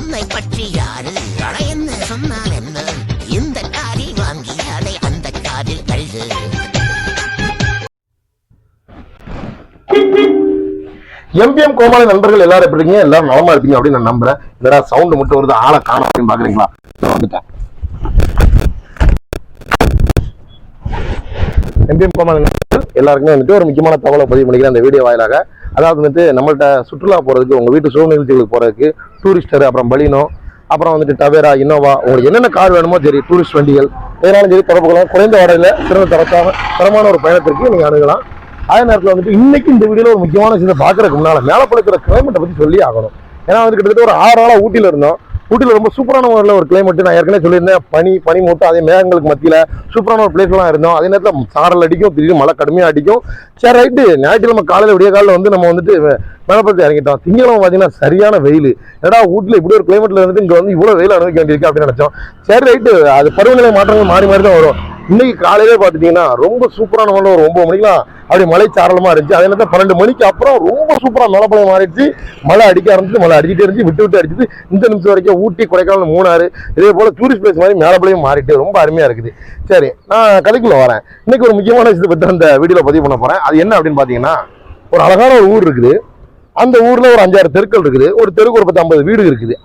உன்னை பற்றி யாரு அட என்ன சொன்னால் என்ன இந்த காரி வாங்கி அடை அந்த காரில் கழுது. எம்பிஎம் கோமாளி நண்பர்கள் எல்லாரும் எப்படி இருக்கீங்க? எல்லாரும் நலமா இருப்பீங்க அப்படின்னு நான் நம்புறேன். இதா சவுண்ட் மட்டும் வருது, ஆளை காணோம் அப்படின்னு பாக்குறீங்களா? வந்துட்டேன். எம்பிஎம் கோமாளி நண்பர்கள் எல்லாருக்குமே வந்துட்டு ஒரு முக்கியமான தகவலை பதிவு பண்ணிக்கிறேன் அந்த வீடியோ வாயிலாக. அதாவது வந்துட்டு நம்மள்ட்ட சுற்றுலா போறதுக்கு, உங்க வீட்டு சுக நிகழ்ச்சிகளுக்கு போறதுக்கு டூரிஸ்டர், அப்புறம் பலினோ, அப்புறம் வந்துட்டு டவேரா, இன்னோவா, உங்களுக்கு என்னென்ன கார் வேணுமோ சரி, டூரிஸ்ட் வண்டிகள் எதனாலும் சரி தொடர்பு கொள்ளலாம். குறைந்த வாடகையில சிறந்த தரமான ஒரு பயணத்திற்கு நீங்க அணுகலாம். அதே நேரத்தில் வந்துட்டு இன்னைக்கு இந்த வீடியோல ஒரு முக்கியமான விஷயத்தை பாக்குறதுக்கு முன்னால மேலப்பழுக்கிற கிளைமேட்டை பத்தி சொல்லி ஆகணும். ஏன்னா வந்து கிட்டத்தட்ட ஒரு 6 நாளா ஊட்டியில இருந்தோம். ஊட்டியில் ரொம்ப சூப்பரான ஒரு கிளைமேட். நான் ஏற்கனவே சொல்லியிருந்தேன், பனி மூட்டம், அதே மேகங்களுக்கு மத்தியில் சூப்பரான ஒரு பிளேஸ்லாம் இருந்தோம். அதே நேரத்தில் சாரல் அடிக்கும், திடீர்னு மழை கடுமையாக அடிக்கும். சரி ரைட்டு, ஞாயிற்றுக்கிழமை காலையில் விடிய காலையில் வந்து நம்ம வந்துட்டு மேலப்பழுத்து இறங்கிட்டோம். திங்கக்கிழமை பார்த்தீங்கன்னா சரியான வெயில். ஏன்னா ஊட்டியில் இப்படி ஒரு கிளைமேட்ல இருந்துட்டு இங்கே வந்து இவ்வளோ வெயில் அனுபவிக்க வேண்டியிருக்கு அப்படின்னு நினைச்சோம். சரி ரைட்டு, அது பருவநிலை மாற்றங்கள் மாறி மாறி தான் வரும். இன்னைக்கு காலையிலே பார்த்துட்டீங்கன்னா ரொம்ப சூப்பரான ஒரு 9 மணிக்கெல்லாம் அப்படி மழை சாரலமா இருந்துச்சு. அதே நேரத்தில் 12 மணிக்கு அப்புறம் ரொம்ப சூப்பராக மழை மாறிடுச்சு. மழை அடிக்க ஆரம்பிச்சு, மழை அடிக்கிட்டே இருந்துச்சு, விட்டு அடிச்சுது. இந்த நிமிஷம் வரைக்கும் ஊட்டி, கொடைக்கானல், மூணாறு இதே போல டூரிஸ்ட் பிளேஸ் மாதிரி மேலப்பழையும் மாறிட்டு ரொம்ப அருமையா இருக்குது. சரி, நான் கதைக்குள்ள வரேன். இன்னைக்கு ஒரு முக்கியமான விஷயத்தை பற்றி அந்த வீடியோல பதிவு பண்ண போறேன். அது என்ன அப்படின்னு பாத்தீங்கன்னா, ஒரு அழகான ஒரு ஊர் இருக்குது. அந்த ஊர்ல ஒரு 5-6 தெருக்கள் இருக்குது. ஒரு தெருக்கு ஒரு 10-50 வீடு இருக்குது.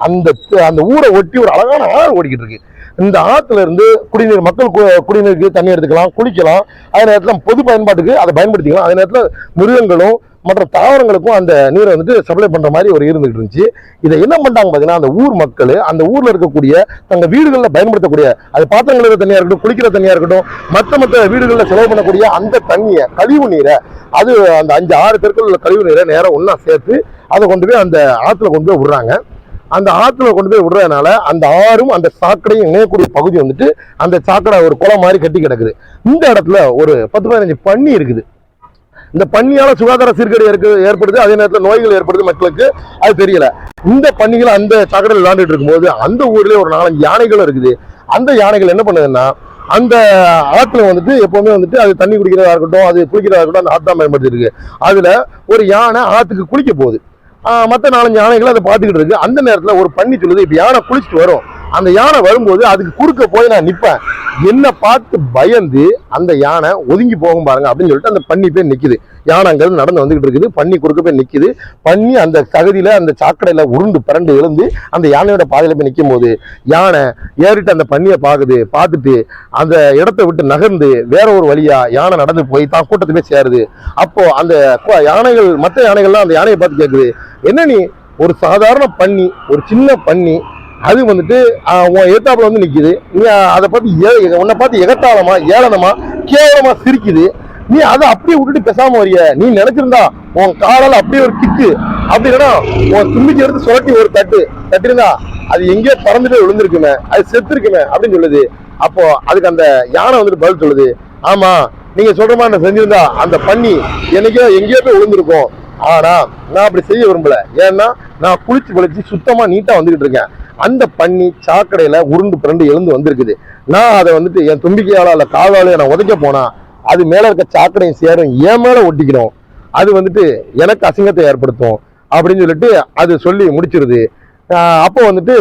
அந்த ஊரை ஒட்டி ஒரு அழகான ஆறு ஓடிக்கிட்டு இருக்கு. இந்த ஆத்துல இருந்து குடிநீர், மக்கள் குடிநீருக்கு தண்ணி எடுத்துக்கலாம், குளிக்கலாம். அதே நேரத்தில் பொது பயன்பாட்டுக்கு அதை பயன்படுத்திக்கலாம். அதே நேரத்தில் மிருகங்களும் மற்ற தாவரங்களுக்கும் அந்த நீரை வந்துட்டு சப்ளை பண்ற மாதிரி ஒரு இருந்துகிட்டு இருந்துச்சு. இதை என்ன பண்ணிட்டாங்க பாத்தீங்கன்னா, அந்த ஊர் மக்கள் அந்த ஊர்ல இருக்கக்கூடிய தங்க வீடுகளில் பயன்படுத்தக்கூடிய, அது பாத்திரங்களுக்கு தண்ணியா இருக்கட்டும், குளிக்கிற தண்ணியா இருக்கட்டும், மற்ற வீடுகளில் செலவு பண்ணக்கூடிய அந்த தண்ணியை, கழிவு நீரை, அது அந்த 5-6 தெருக்கள் உள்ள கழிவு நீரை நேரம் ஒன்னா சேர்த்து அதை கொண்டு போய் அந்த ஆத்துல கொண்டு போய் விடுறாங்க. அந்த ஆத்துல கொண்டு போய் விடுறதுனால அந்த ஆறும் அந்த சாக்கடையும் இணையக்கூடிய பகுதி வந்துட்டு அந்த சாக்கடை ஒரு குளம் மாதிரி கட்டி கிடக்குது. இந்த இடத்துல ஒரு 10-15 பன்னி இருக்குது. இந்த பன்னியால சுகாதார சீர்கேடு ஏற்படுது. அதே நேரத்தில் நோய்கள் ஏற்படுது மக்களுக்கு, அது தெரியல. இந்த பன்னிகள் அந்த சாக்கடையில் விளையாண்டுட்டு இருக்கும்போது அந்த ஊர்லயே ஒரு 4-5 யானைகளும் இருக்குது. அந்த யானைகள் என்ன பண்ணுதுன்னா, அந்த ஆத்துல வந்துட்டு எப்பவுமே வந்துட்டு அது தண்ணி குடிக்கிறதா இருக்கட்டும், அது குளிக்கிறதா இருக்கட்டும், அந்த ஆத்தான் பயன்படுத்திட்டு இருக்கு. அதுல ஒரு யானை ஆத்துக்கு குளிக்க போகுது. மற்ற 4-5 யானைகள் அதை பார்த்துக்கிட்டு இருக்கு. அந்த நேரத்தில் ஒரு பன்னி சொல்லுது, இப்ப யானை குளிச்சுட்டு வரும். அந்த யானை வரும்போது அதுக்கு குறுக்க போய் நான் நிற்பேன், என்ன பார்த்து பயந்து அந்த யானை ஒதுங்கி போகும் பாருங்க அப்படின்னு சொல்லிட்டு அந்த பன்னி போய் நிக்குது. யானைங்கள் நடந்து வந்துகிட்டு இருக்குது, பன்னி குறுக்க போய் நிக்குது. பன்னி அந்த சகதியில அந்த சாக்கடையில உருண்டு பிறண்டு எழுந்து அந்த யானையோட பாதையில போய் நிற்கும் போது யானை ஏறிட்டு அந்த பன்னியை பார்த்துட்டு அந்த இடத்தை விட்டு நகர்ந்து வேற ஒரு வழியா யானை நடந்து போய் தான் கூட்டத்தை போய் சேருது. அப்போ அந்த யானைகள், மற்ற யானைகள்லாம் அந்த யானையை பார்த்து கேட்குது, என்ன நீ ஒரு சாதாரண பன்னி, ஒரு சின்ன பன்னி, அது வந்துட்டு ஏத்தாப்புல வந்து நிக்குது, நீ அதை பார்த்து உன்னை பார்த்து எகத்தாளமா, ஏளனமா, கேவலமா சிரிக்குது, நீ அதை அப்படியே விட்டுட்டு பேசாம வரிய, நீ நினைச்சிருந்தா உன் காலால அப்படியே ஒரு கிக்கு, அப்படின்னா உன் தும்பிக்கை எடுத்து சுரட்டி ஒரு தட்டிருந்தா அது எங்கேயோ பறந்துட்டு விழுந்திருக்குமே, அது செத்துருக்குமே அப்படின்னு சொல்லுது. அப்போ அதுக்கு அந்த யானை வந்துட்டு பதில் சொல்லுது, ஆமா நீங்க சொல்ற மாதிரி நான் செஞ்சிருந்தா அந்த பன்னி எங்கேயோ போய் விழுந்திருக்கும். ஆனா நான் அப்படி செய்ய விரும்பல, ஏன்னா நான் குளிச்சு சுத்தமா நீட்டா வந்துகிட்டு இருக்கேன். அந்த பன்னி சாக்கடையில உருண்டு பிறண்டு எழுந்து வந்திருக்குது. நான் அதை வந்துட்டு என் தும்பிக்கையால அல்ல காலால நான் உதைக்க போனா அது மேல இருக்க சாக்கடையும் சேரும் என் மேல ஒட்டிக்கணும், அது வந்துட்டு எனக்கு அசிங்கத்தை ஏற்படுத்தும் அப்படின்னு சொல்லிட்டு அது சொல்லி முடிச்சிருது. அப்போ வந்துட்டு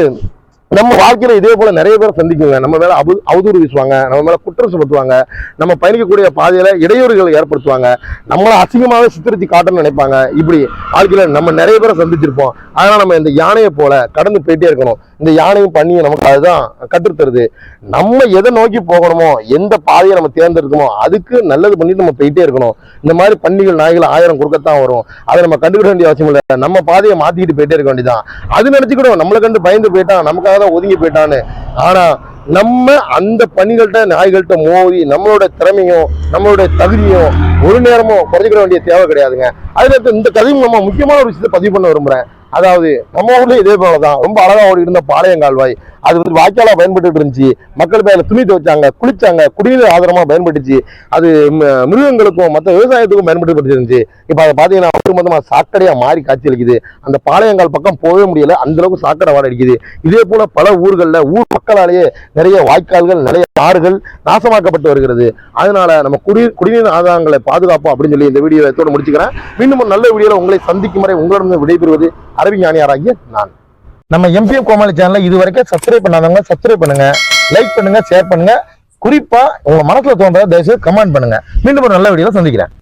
நம்ம வாழ்க்கையில இதே போல நிறைய பேர் சந்திக்குங்க. நம்ம மேல அவதூறு வீசுவாங்க, நம்ம மேல குற்றம் சுமத்துவாங்க, நம்ம பயணிக்கக்கூடிய பாதையில இடையூறுகளை ஏற்படுத்துவாங்க, நம்மளை அசிங்கமாவே சித்தரிச்சு காட்டணும்னு நினைப்பாங்க. இப்படி வாழ்க்கையில நம்ம நிறைய பேரை சந்திச்சிருப்போம். அதனால நம்ம இந்த யானையை போல கடந்து போயிட்டே இருக்கணும். இந்த யானையும் பன்னியும் நமக்கு அதுதான் கற்றுத்தருது. நம்ம எதை நோக்கி போகணுமோ, எந்த பாதையை நம்ம தேர்ந்தெடுக்கணுமோ அதுக்கு நல்லது பண்ணிட்டு நம்ம போயிட்டே இருக்கணும். இந்த மாதிரி பன்னிகள், நாய்கள் 1000 குறுக்கத்தான் வரும். அதை நம்ம கண்டுக்கிட வேண்டிய அவசியம் இல்லை. நம்ம பாதையை மாத்திக்கிட்டு போயிட்டே இருக்க வேண்டியதான். அது நினைச்சுக்கிடும் நம்மளை கண்டு பயந்து போயிட்டான், நமக்காக தான் ஒதுங்கி போயிட்டான்னு. ஆனா நம்ம அந்த பன்னிகள்கிட்ட, நாய்கள்கிட்ட மோதி நம்மளோட திறமையும் நம்மளோட தகுதியும் ஒரு நேரமும் குறைஞ்சிக்கிட வேண்டிய தேவை கிடையாதுங்க. அதுல இந்த கதையும் நம்ம முக்கியமான ஒரு விஷயத்தை பதிவு பண்ண விரும்புறேன். அதாவது நம்ம ஊர்ல இதே போலதான் ரொம்ப அழகா ஓடி இருந்த பாளையங்கால்வாய், அது வந்து வாய்க்காலா பயன்பட்டு இருந்துச்சு. மக்கள் பேர்ல துணி துவைச்சாங்க, குளிச்சாங்க, குடிநீர் ஆதாரமா பயன்பட்டுச்சு. அது மிருகங்களுக்கும் மற்ற விவசாயத்துக்கும் பயன்பட்டு இருந்துச்சு. இப்ப அதை பாத்தீங்கன்னா ஒட்டுமொத்தமா சாக்கடையா மாறி காட்சி அளிக்குது. அந்த பாளையங்கால் பக்கம் போகவே முடியல, அந்த அளவுக்கு சாக்கடை வாட அடிக்குது. இதே போல பல ஊர்கள்ல ஊர் மக்களாலேயே நிறைய வாய்க்கால்கள், நிறைய ஆறுகள் நாசமாக்கப்பட்டு வருகிறது. அதனால நம்ம குடிநீர் ஆதாரங்களை பாதுகாப்போம் அப்படின்னு சொல்லி இந்த வீடியோ எத்தோடு முடிச்சுக்கிறேன். மீண்டும் ஒரு நல்ல வீடியோல உங்களை சந்திக்கும் வரை உங்களிடம் விடைபெறுவது அறிவிஞானியாராகிய நான். நம்ம எம்பிஎம் கோமாளி சேனலை இது வரைக்கும் சப்ஸ்கிரைப் பண்ணாதவங்க சப்ஸ்கிரைப் பண்ணுங்க, லைக் பண்ணுங்க, ஷேர் பண்ணுங்க. குறிப்பா உங்க மனசுல தோன்றதை தயவுசெய்து கமெண்ட் பண்ணுங்க. மீண்டும் ஒரு நல்ல வீடியோல சந்திக்கிறேன்.